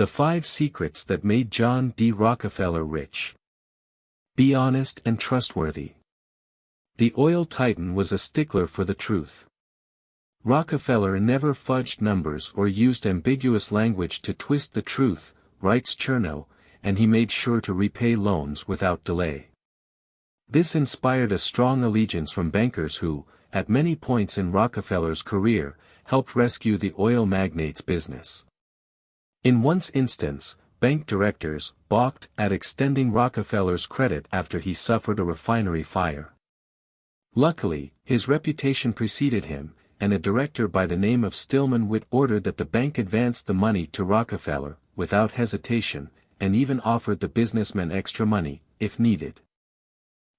The 5 secrets that made John D. Rockefeller rich. Be honest and trustworthy. The oil titan was a stickler for the truth. Rockefeller never fudged numbers or used ambiguous language to twist the truth, writes Tornou-se, and he made sure to repay loans without delay. This inspired a strong allegiance from bankers who, at many points in Rockefeller's career, helped rescue the oil magnate's business. In one instance, bank directors balked at extending Rockefeller's credit after he suffered a refinery fire. Luckily, his reputation preceded him, and a director by the name of Stillman Witt ordered that the bank advance the money to Rockefeller, without hesitation, and even offered the businessman extra money, if needed.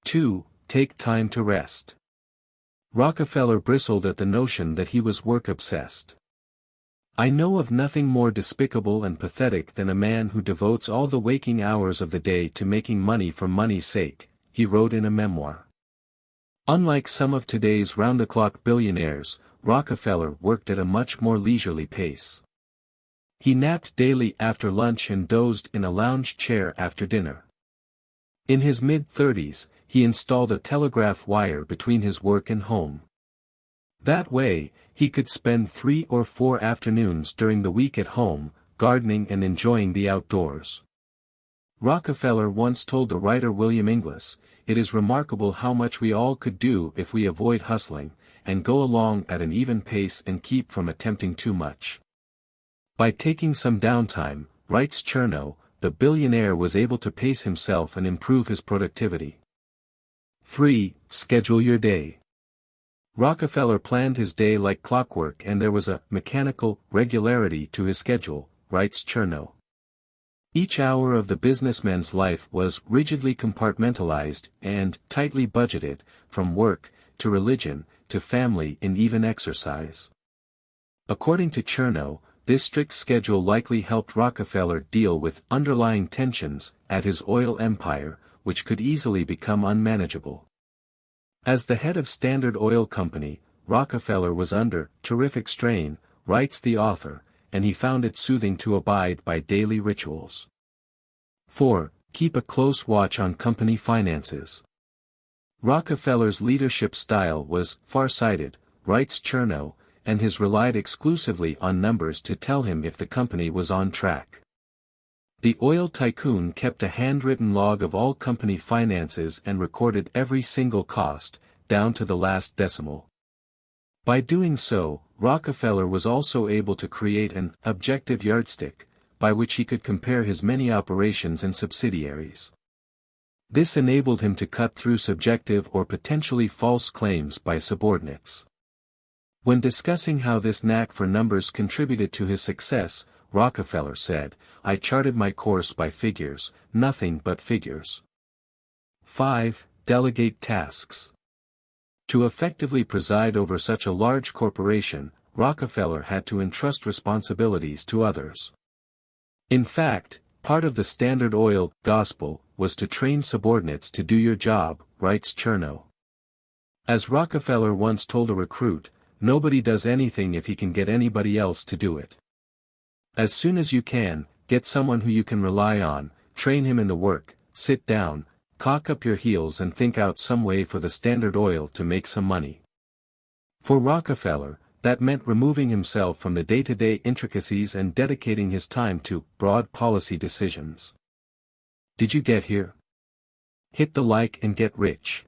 2. Take time to rest. Rockefeller bristled at the notion that he was work-obsessed. I know of nothing more despicable and pathetic than a man who devotes all the waking hours of the day to making money for money's sake, he wrote in a memoir. Unlike some of today's round-the-clock billionaires, Rockefeller worked at a much more leisurely pace. He napped daily after lunch and dozed in a lounge chair after dinner. In his mid-30s, he installed a telegraph wire between his work and home. That way, he could spend 3 or 4 afternoons during the week at home, gardening and enjoying the outdoors. Rockefeller once told the writer William Inglis, "It is remarkable how much we all could do if we avoid hustling, and go along at an even pace and keep from attempting too much." By taking some downtime, writes Tornou-se, the billionaire was able to pace himself and improve his productivity. 3. Schedule your day. Rockefeller planned his day like clockwork and there was a mechanical regularity to his schedule, writes Tornou-se. Each hour of the businessman's life was rigidly compartmentalized and tightly budgeted, from work, to religion, to family and even exercise. According to Tornou-se, this strict schedule likely helped Rockefeller deal with underlying tensions at his oil empire, which could easily become unmanageable. As the head of Standard Oil Company, Rockefeller was under terrific strain, writes the author, and he found it soothing to abide by daily rituals. 4. Keep a close watch on company finances. Rockefeller's leadership style was far-sighted, writes Tornou-se, and has relied exclusively on numbers to tell him if the company was on track. The oil tycoon kept a handwritten log of all company finances and recorded every single cost, down to the last decimal. By doing so, Rockefeller was also able to create an objective yardstick, by which he could compare his many operations and subsidiaries. This enabled him to cut through subjective or potentially false claims by subordinates. When discussing how this knack for numbers contributed to his success, Rockefeller said, "I charted my course by figures, nothing but figures." 5. Delegate tasks. To effectively preside over such a large corporation, Rockefeller had to entrust responsibilities to others. In fact, part of the Standard Oil gospel was to train subordinates to do your job, writes Tornou-se. As Rockefeller once told a recruit, nobody does anything if he can get anybody else to do it. As soon as you can, get someone who you can rely on, train him in the work, sit down, cock up your heels and think out some way for the Standard Oil to make some money. For Rockefeller, that meant removing himself from the day-to-day intricacies and dedicating his time to broad policy decisions. Did you get here? Hit the like and get rich.